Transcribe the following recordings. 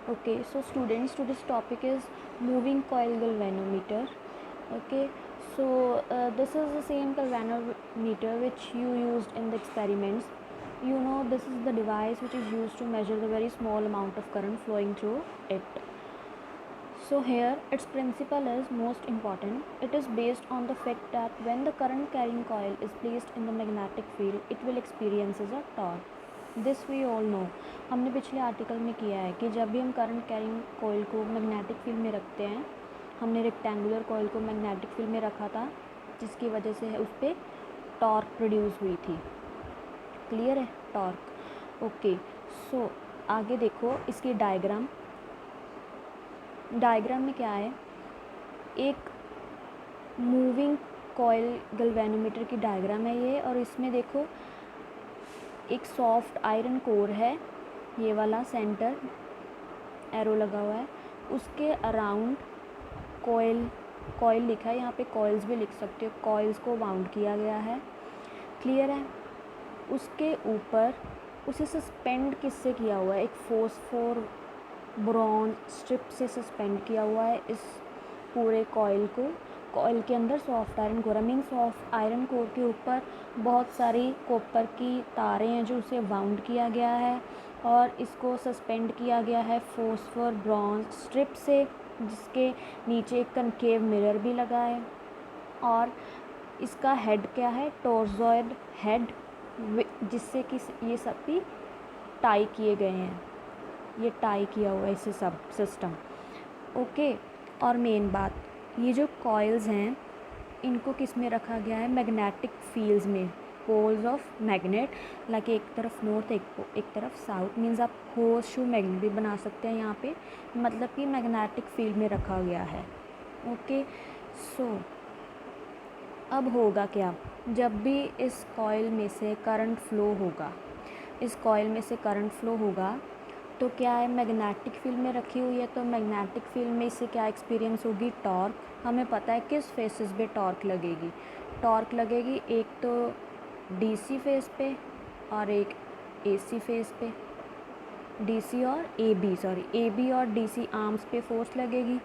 Okay, so students, today's topic is moving coil galvanometer. Okay, so this is the same galvanometer which you used in the experiments. You know, this is the device which is used to measure the very small amount of current flowing through it. So here its principle is most important. It is based on the fact that when the current carrying coil is placed in the magnetic field, it will experiences a torque. This we all know, हमने पिछले article में किया है कि जब भी हम current carrying कोयल को मैग्नेटिक फील्ड में रखते हैं, हमने रेक्टेंगुलर कोयल को मैग्नेटिक फील्ड में रखा था जिसकी वजह से उस पर टॉर्क प्रोड्यूस हुई थी। क्लियर है? टॉर्क। ओके, सो आगे देखो इसकी डायग्राम में क्या है, एक मूविंग कॉयल गैल्वेनोमीटर की डायग्राम है ये, और इसमें देखो एक सॉफ्ट आयरन कोर है, ये वाला सेंटर एरो लगा हुआ है, उसके अराउंड कॉयल लिखा है, यहाँ पे कॉइल्स भी लिख सकते हो, कॉइल्स को वाउंड किया गया है। क्लियर है? उसके ऊपर उसे सस्पेंड किससे किया हुआ है, एक फॉस्फोर ब्रॉन्ज स्ट्रिप से सस्पेंड किया हुआ है इस पूरे कॉइल को। कॉइल के अंदर सॉफ्ट आयरन कोर है, मीन सॉफ्ट आयरन कोर के ऊपर बहुत सारी कॉपर की तारें हैं जो उसे वाउंड किया गया है, और इसको सस्पेंड किया गया है फॉस्फोर ब्रॉन्ज स्ट्रिप से, जिसके नीचे एक कनकेव मिरर भी लगा है। और इसका हेड क्या है, टॉर्जॉइड हेड, जिससे कि ये सब भी टाई किए गए हैं, ये टाई किया हुआ है इसे सब सिस्टम। ओके, और मेन बात, ये जो कॉइल्स हैं इनको किस में रखा गया है, मैग्नेटिक फील्ड्स में, पोल्स ऑफ मैग्नेट, लाइक एक तरफ नॉर्थ एक तरफ साउथ, मीन्स आप होर्स शू मैग्नेट भी बना सकते हैं यहाँ पे, मतलब कि मैग्नेटिक फील्ड में रखा गया है। ओके, सो अब होगा क्या, जब भी इस कॉइल में से करंट फ्लो होगा, तो क्या है, मैग्नेटिक फील्ड में रखी हुई है, तो मैग्नेटिक फील्ड में इससे क्या एक्सपीरियंस होगी, टॉर्क। हमें पता है किस फेसेस पे टॉर्क लगेगी, एक तो डीसी फेस पे और एक एसी फेस पे, ए बी और डीसी आर्म्स पे फोर्स लगेगी,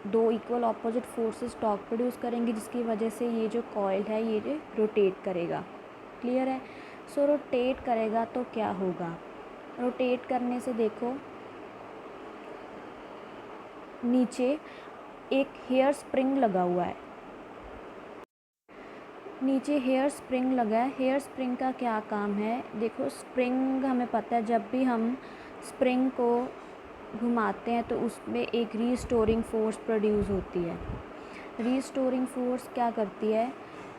दो equal opposite forces torque produce करेंगी, जिसकी वजह से ये जो कॉइल है ये रोटेट करेगा। क्लियर है? सो रोटेट करेगा तो क्या होगा, रोटेट करने से देखो नीचे एक हेयर स्प्रिंग लगा हुआ है, हेयर स्प्रिंग का क्या काम है, देखो स्प्रिंग हमें पता है, जब भी हम स्प्रिंग को घुमाते हैं तो उसमें एक रीस्टोरिंग फोर्स प्रोड्यूस होती है। रीस्टोरिंग फोर्स क्या करती है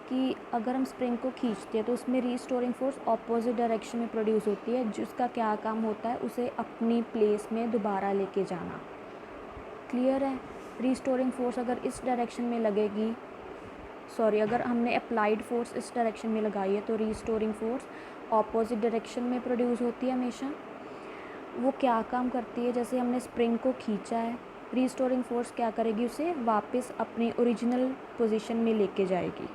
कि अगर हम स्प्रिंग को खींचते हैं तो उसमें रीस्टोरिंग फोर्स ऑपोजिट डायरेक्शन में प्रोड्यूस होती है, जिसका क्या काम होता है, उसे अपनी प्लेस में दोबारा लेके जाना। क्लियर है? रीस्टोरिंग फोर्स अगर इस डायरेक्शन में लगेगी, अगर हमने अप्लाइड फोर्स इस डायरेक्शन में लगाई है, तो रीस्टोरिंग फोर्स ऑपोजिट डायरेक्शन में प्रोड्यूस होती है हमेशा। वो क्या काम करती है, जैसे हमने स्प्रिंग को खींचा है, रीस्टोरिंग फोर्स क्या करेगी, उसे वापस अपनी ओरिजिनल पोजीशन में लेके जाएगी।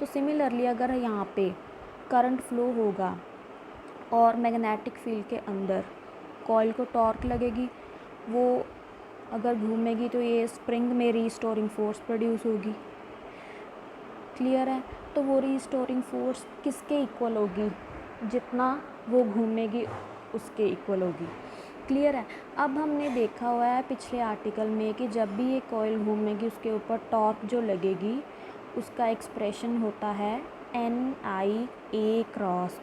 तो सिमिलरली अगर यहाँ पे करंट फ्लो होगा और मैग्नेटिक फील्ड के अंदर कॉइल को टॉर्क लगेगी, वो अगर घूमेगी तो ये स्प्रिंग में रीस्टोरिंग फोर्स प्रोड्यूस होगी। क्लियर है? तो वो रीस्टोरिंग फोर्स किसके इक्वल होगी, जितना वो घूमेगी उसके इक्वल होगी। क्लियर है? अब हमने देखा हुआ है पिछले आर्टिकल में कि जब भी ये कॉइल घूमेगी उसके ऊपर टॉर्क जो लगेगी उसका एक्सप्रेशन होता है NI A क्रॉस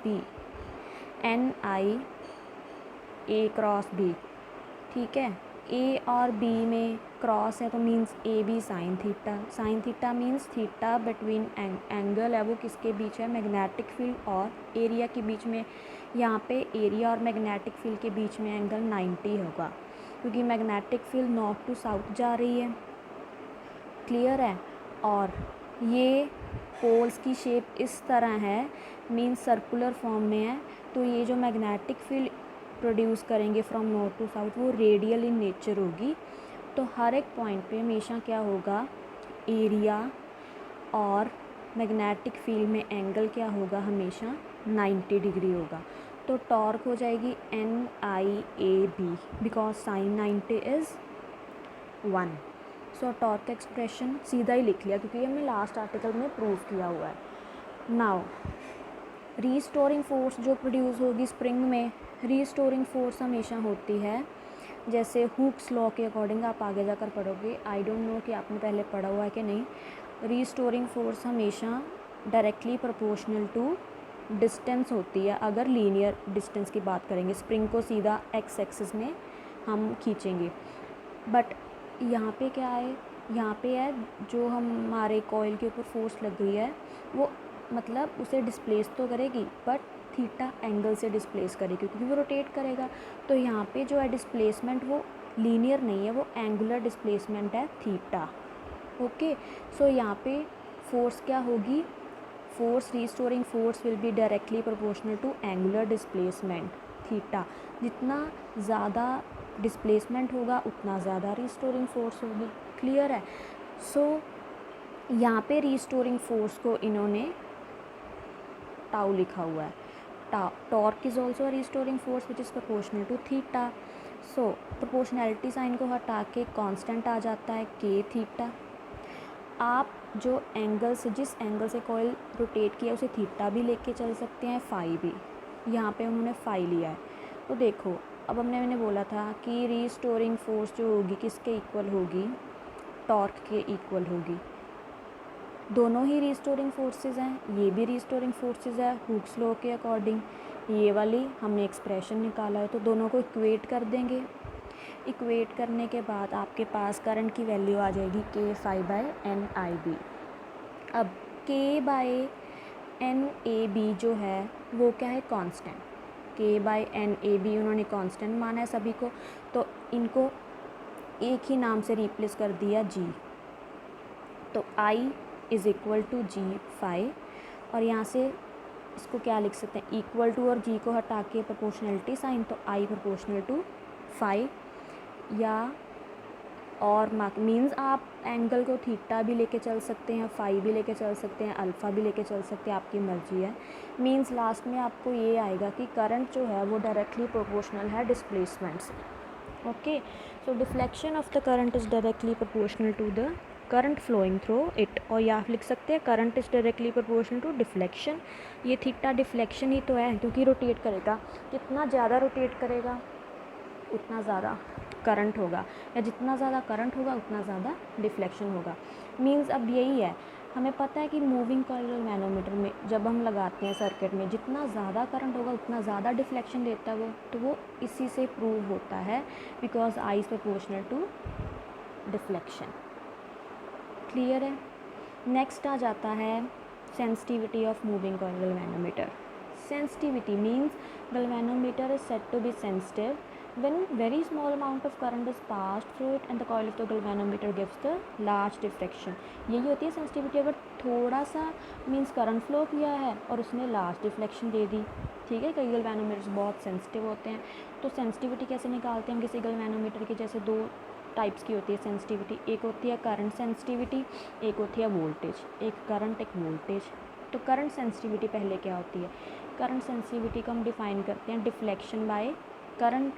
B। ठीक है, ए और बी में क्रॉस है तो means A B sine theta means theta between angle है वो किसके बीच है, मैग्नेटिक फील्ड और एरिया के बीच में। यहाँ पे एरिया और मैग्नेटिक फील्ड के बीच में एंगल 90 होगा, क्योंकि magnetic field north to south जा रही है। क्लियर है? और ये पोल्स की शेप इस तरह है, मीन्स सर्कुलर फॉर्म में है, तो ये जो मैग्नेटिक फील्ड प्रोड्यूस करेंगे फ्रॉम नॉर्थ टू साउथ वो रेडियल इन नेचर होगी। तो हर एक पॉइंट पे हमेशा क्या होगा, एरिया और मैग्नेटिक फील्ड में एंगल क्या होगा, हमेशा 90 डिग्री होगा। तो टॉर्क हो जाएगी NIAB because sign 90 is 1। So torque का एक्सप्रेशन सीधा ही लिख लिया क्योंकि ये हमने लास्ट आर्टिकल में प्रूव किया हुआ है। नाउ रीस्टोरिंग फोर्स जो प्रोड्यूस होगी स्प्रिंग में, रीस्टोरिंग फोर्स हमेशा होती है जैसे हुक्स लॉ के अकॉर्डिंग, आप आगे जाकर पढ़ोगे, आई डोंट नो कि आपने पहले पढ़ा हुआ है कि नहीं। रीस्टोरिंग फोर्स हमेशा डायरेक्टली प्रोपोर्शनल टू डिस्टेंस होती है। अगर लीनियर डिस्टेंस की बात करेंगे, स्प्रिंग को सीधा एक्स एक्सिस में हम खींचेंगे, बट यहाँ पे क्या है, यहाँ पे है जो हमारे कॉइल के ऊपर फोर्स लग रही है वो मतलब उसे डिस्प्लेस तो करेगी बट थीटा एंगल से डिस्प्लेस करेगी क्योंकि वो रोटेट करेगा। तो यहाँ पे जो है डिस्प्लेसमेंट वो लीनियर नहीं है, वो एंगुलर डिस्प्लेसमेंट है थीटा। ओके, सो यहाँ पे फोर्स क्या होगी, force restoring force will be directly proportional to angular displacement theta. जितना ज़्यादा डिस्प्लेसमेंट होगा उतना ज़्यादा रीस्टोरिंग फोर्स होगी। क्लियर है। सो यहाँ पे रीस्टोरिंग फोर्स को इन्होंने टाउ लिखा हुआ है। Torque is also a restoring force which is proportional to theta. So proportionality sign को हटा के कांस्टेंट आ जाता है के थीटा। आप जो एंगल से, जिस एंगल से कॉइल रोटेट किया उसे थीटा भी लेके चल सकते हैं, फाई भी। यहाँ पे उन्होंने फाई लिया है। तो देखो अब मैंने बोला था कि रीस्टोरिंग फोर्स जो होगी किसके इक्वल होगी, टॉर्क के इक्वल होगी। दोनों ही रीस्टोरिंग फोर्सेस हैं, ये भी रीस्टोरिंग फोर्सेस है हुक्स लॉ के अकॉर्डिंग। ये वाली हमने एक्सप्रेशन निकाला है तो दोनों को इक्वेट कर देंगे। इक्वेट करने के बाद आपके पास करंट की वैल्यू आ जाएगी K/NIB। अब K/NAB जो है वो क्या है, कांस्टेंट। K/NAB उन्होंने कांस्टेंट माना है सभी को, तो इनको एक ही नाम से रिप्लेस कर दिया G। तो I is equal to G∅, और यहाँ से इसको क्या लिख सकते हैं, इक्वल टू और G को हटा के प्रोपोर्शनलिटी साइन, तो I प्रोपोर्शनल टू फाई, या और मीन्स आप एंगल को थीटा भी लेके चल सकते हैं, फाई भी लेके चल सकते हैं, अल्फ़ा भी लेके चल सकते हैं, आपकी मर्ज़ी है। मीन्स लास्ट में आपको ये आएगा कि करंट जो है वो डायरेक्टली प्रोपोर्शनल है डिस्प्लेसमेंट से। Okay, so deflection of the current is directly proportional to the current flowing through it, और या आप लिख सकते हैं current is directly proportional to deflection. ये थीटा डिफ्लेक्शन ही तो है क्योंकि रोटेट करेगा, जितना ज़्यादा रोटेट करेगा उतना ज़्यादा करंट होगा, या जितना ज़्यादा करंट होगा उतना ज़्यादा डिफ्लेक्शन होगा। मींस अब यही है, हमें पता है कि मूविंग कॉइल मैनोमीटर में जब हम लगाते हैं सर्किट में, जितना ज़्यादा करंट होगा उतना ज़्यादा डिफ्लेक्शन देता है वो, तो वो इसी से प्रूव होता है because I is proportional to deflection. Clear है। नेक्स्ट आ जाता है sensitivity of moving coil galvanometer. Sensitivity means galvanometer is said to be sensitive when very small amount of current is passed through it and the coil of the galvanometer gives the large diffraction। यही होती है sensitivity. अगर थोड़ा सा means current flow किया है और उसने लार्ज डिफ्लेक्शन दे दी, ठीक है। कई गैल्वेनोमीटर्स बहुत सेंसिटिव होते हैं, तो सेंसिटिविटी कैसे निकालते हैं हम किसी गैल्वेनोमीटर की, जैसे दो टाइप्स की होती है सेंसिटिविटी। एक होती है करंट सेंसिटिविटी, एक होती है वोल्टेज। एक करंट एक वोल्टेज। तो करंट सेंसिटिविटी पहले क्या होती है, करंट सेंसिटिविटी को हम डिफाइन करते हैं डिफ्लेक्शन बाय करंट।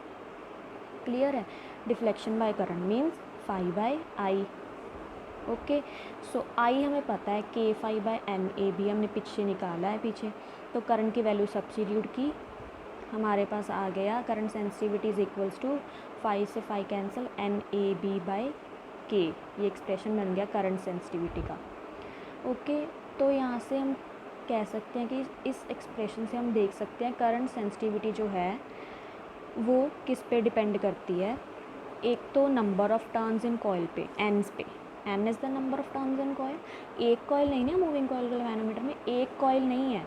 क्लियर है। Deflection by current means φ/I। Okay, so I हमें पता है K∅/NAB हमने पीछे निकाला है पीछे, तो करंट की वैल्यू सब्स्टिट्यूट की, हमारे पास आ गया current sensitivity is equals to phi से फाई कैंसिल NAB/K। ये एक्सप्रेशन बन गया करंट सेंसिटिविटी का। ओके, तो यहाँ से हम कह सकते हैं कि इस एक्सप्रेशन से हम देख सकते हैं करंट सेंसिटिविटी जो है वो किस पे डिपेंड करती है। एक तो number of turns in coil पे, एन पे, N is the number of turns in coil. एक कॉइल नहीं ना मूविंग कॉइल गैल्वेनोमीटर में, एक कॉइल नहीं है।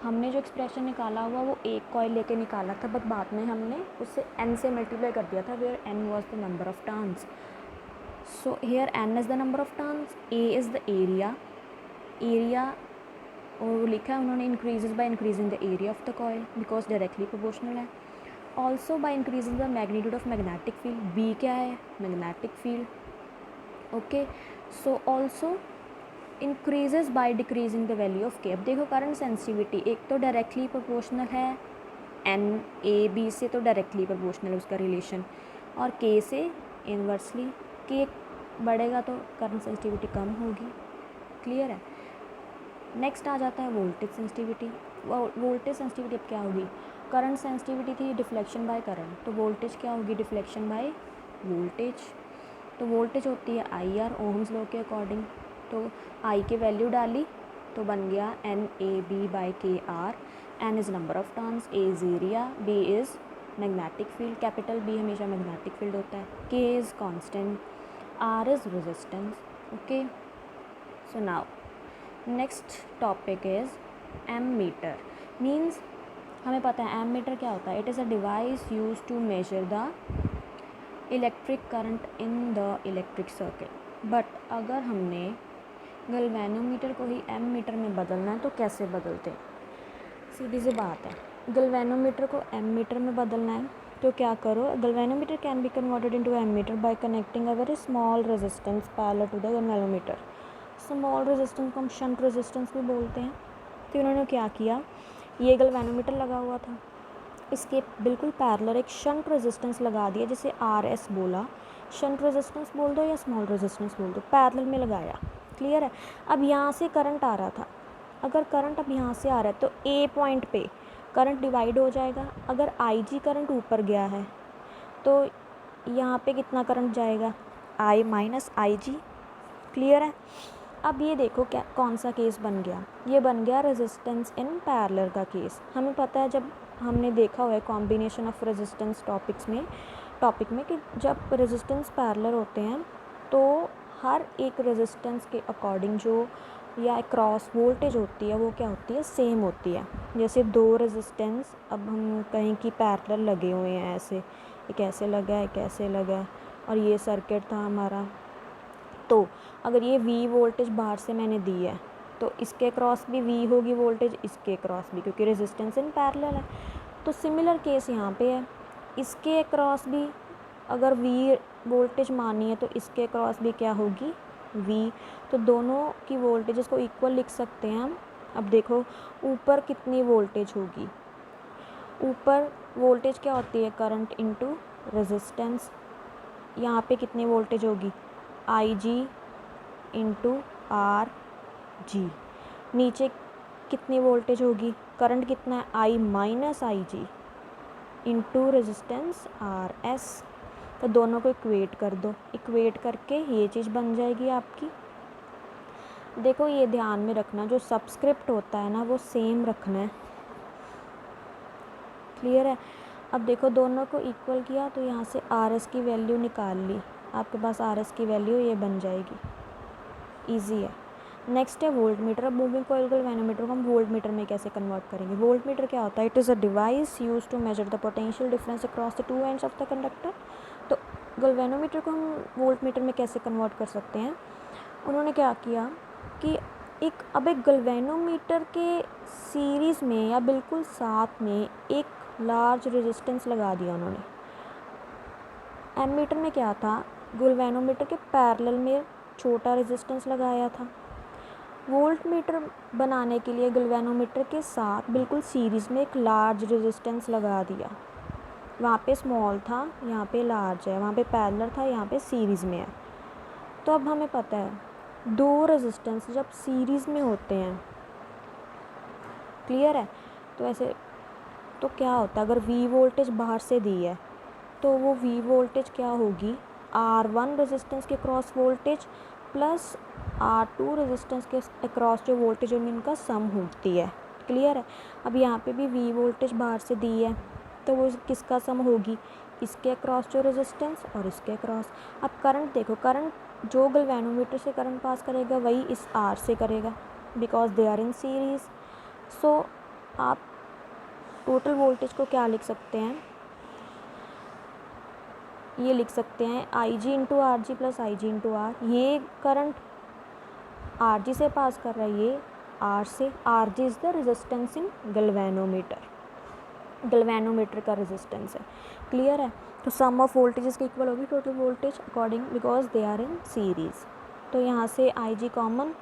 हमने जो एक्सप्रेशन निकाला हुआ वो एक कॉइल लेके निकाला था, बट बाद में हमने उससे एन से मल्टीप्लाई कर दिया था, where N was the number of turns. So here N is the number of turns, A is the area. Area और लिखा है उन्होंने increases by increasing the area of the coil because directly proportional है। Also by increasing the magnitude of magnetic field, B क्या है, magnetic field. Okay, so also increases by decreasing the value of K. अब देखो current sensitivity एक तो directly proportional है N A B से तो डायरेक्टली प्रोपोर्शनल उसका रिलेशन, और के से इनवर्सली। के बढ़ेगा तो करंट सेंसिटिविटी कम होगी। क्लियर है। नेक्स्ट आ जाता है वोल्टेज सेंसिटिविटी। वोल्टेज सेंसिटिविटी अब क्या होगी, करंट सेंसिटिविटी थी डिफ्लेक्शन बाय करंट, तो वोल्टेज क्या होगी, डिफ्लेक्शन बाय वोल्टेज। तो वोल्टेज होती है आई आर ओम्स लॉ के अकॉर्डिंग। तो आई की वैल्यू डाली तो बन गया N A B by K R. N is number of turns, A is area, B is magnetic field, capital B हमेशा मैग्नेटिक फील्ड होता है, K is constant, R is resistance. Okay, so now next topic is ammeter. Means हमें पता है ammeter क्या होता है, it is a device use to measure the electric current in the electric circuit. But अगर हमने गैल्वेनोमीटर को ही ammeter में बदलना है तो कैसे बदलते, सीधी सी बात है। गैल्वेनोमीटर को एमीटर में बदलना है तो क्या करो, galvanometer can be converted into ammeter by connecting a very small resistance parallel to the galvanometer. Small resistance को हम शंट रेजिस्टेंस भी बोलते हैं। तो इन्होंने क्या किया, ये गैल्वेनोमीटर लगा हुआ था, इसके बिल्कुल पैरेलल एक शंट रेजिस्टेंस लगा दिया, जैसे आर एस बोला, शंट रेजिस्टेंस बोल दो या स्मॉल रेजिस्टेंस बोल दो, पैरेलल में लगाया। क्लियर है। अब यहाँ से करंट आ रहा था, अगर करंट अब यहाँ से आ रहा है तो ए पॉइंट पे करंट डिवाइड हो जाएगा। अगर आई जी करंट ऊपर गया है तो यहाँ पे कितना करंट जाएगा, आई माइनस आई जी। क्लियर है। अब ये देखो क्या कौन सा केस बन गया, ये बन गया रेजिस्टेंस इन पैरेलल का केस। हमें पता है, जब हमने देखा हुआ है कॉम्बिनेशन ऑफ रेजिस्टेंस टॉपिक में कि जब रेजिस्टेंस पैरेलल होते हैं तो हर एक रेजिस्टेंस के अकॉर्डिंग जो या क्रॉस वोल्टेज होती है वो क्या होती है, सेम होती है। जैसे दो रेजिस्टेंस अब हम कहीं की पैरेलल लगे हुए हैं, ऐसे एक ऐसे लगा है, एक ऐसे लगा है, और ये सर्किट था हमारा। तो अगर ये V वोल्टेज बाहर से मैंने दी है तो इसके क्रॉस भी V होगी वोल्टेज, इसके क्रॉस भी, क्योंकि रेजिस्टेंस इन पैरेलल है। तो सिमिलर केस यहाँ पे है, इसके क्रॉस भी अगर V वोल्टेज मानी है तो इसके क्रॉस भी क्या होगी, V। तो दोनों की वोल्टेजेस को इक्वल लिख सकते हैं हम। अब देखो ऊपर कितनी वोल्टेज होगी, ऊपर वोल्टेज क्या होती है, करंट इनटू रेजिस्टेंस। यहाँ पे कितनी वोल्टेज होगी, आई जी इंटू आर जी। नीचे कितनी वोल्टेज होगी, करंट कितना है, आई माइनस आई G into resistance R S. तो दोनों को इक्वेट कर दो, इक्वेट करके ये चीज़ बन जाएगी आपकी। देखो ये ध्यान में रखना, जो सबस्क्रिप्ट होता है ना वो सेम रखना है। क्लियर है। अब देखो दोनों को इक्वल किया तो यहाँ से आर एस की वैल्यू निकाल ली, आपके पास आर एस की वैल्यू ये बन जाएगी। ईजी है। नेक्स्ट है वोल्ट मीटर। अब मूविंग कॉइल गैल्वेनोमीटर को हम वोल्ट मीटर में कैसे कन्वर्ट करेंगे। वोल्ट मीटर क्या होता है, it is a device use to measure the potential difference across the two ends of the conductor. तो गैल्वेनोमीटर को हम वोल्ट मीटर में कैसे कन्वर्ट कर सकते हैं, उन्होंने क्या किया कि अब एक गैल्वेनोमीटर के सीरीज़ में या बिल्कुल साथ में एक लार्ज रेजिस्टेंस लगा दिया उन्होंने। एमीटर में क्या था, गैल्वेनोमीटर के पैरेलल में छोटा रेजिस्टेंस लगाया था। वोल्ट मीटर बनाने के लिए गैल्वेनोमीटर के साथ बिल्कुल सीरीज़ में एक लार्ज रेजिस्टेंस लगा दिया। वहाँ पे स्मॉल था, यहाँ पे लार्ज है, वहाँ पे पैरेलल था, यहाँ पे सीरीज़ में है। तो अब हमें पता है दो रेजिस्टेंस जब सीरीज़ में होते हैं, क्लियर है, तो ऐसे तो क्या होता है, अगर V वोल्टेज बाहर से दी है तो वो V वोल्टेज क्या होगी, R1 रेजिस्टेंस के cross voltage plus R2 resistance के अक्रॉस जो वोल्टेज होगी इनका सम होती है। क्लियर है। अब यहाँ पे भी V वोल्टेज बाहर से दी है तो वो किसका सम होगी, इसके अक्रॉस जो रेजिस्टेंस और इसके अक्रॉस। अब करंट देखो, करंट जो गैल्वेनोमीटर से करंट पास करेगा वही इस R से करेगा, because they are in series. सो आप टोटल वोल्टेज को क्या लिख सकते हैं, ये लिख सकते हैं I G into R G plus I G into R. ये करंट आर जी से पास कर रहा है, ये आर से। R G is the resistance in galvanometer, galvanometer का रेजिस्टेंस है। क्लियर है। तो सम ऑफ वोल्टेजेस के इक्वल होगी total voltage according, because they are in series. तो यहाँ से आई जी कॉमन,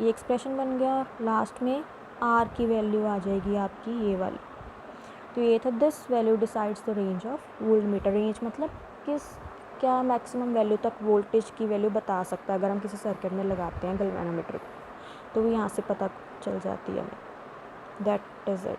ये एक्सप्रेशन बन गया, और लास्ट में आर की वैल्यू आ जाएगी आपकी ये वाली। तो ये था this value decides the range of volt meter. Range मतलब क्या मैक्सिमम वैल्यू तक वोल्टेज की वैल्यू बता सकता है अगर हम किसी सर्किट में लगाते हैं गैल्वेनोमीटर को, तो वो यहाँ से पता चल जाती है हमें। That is it.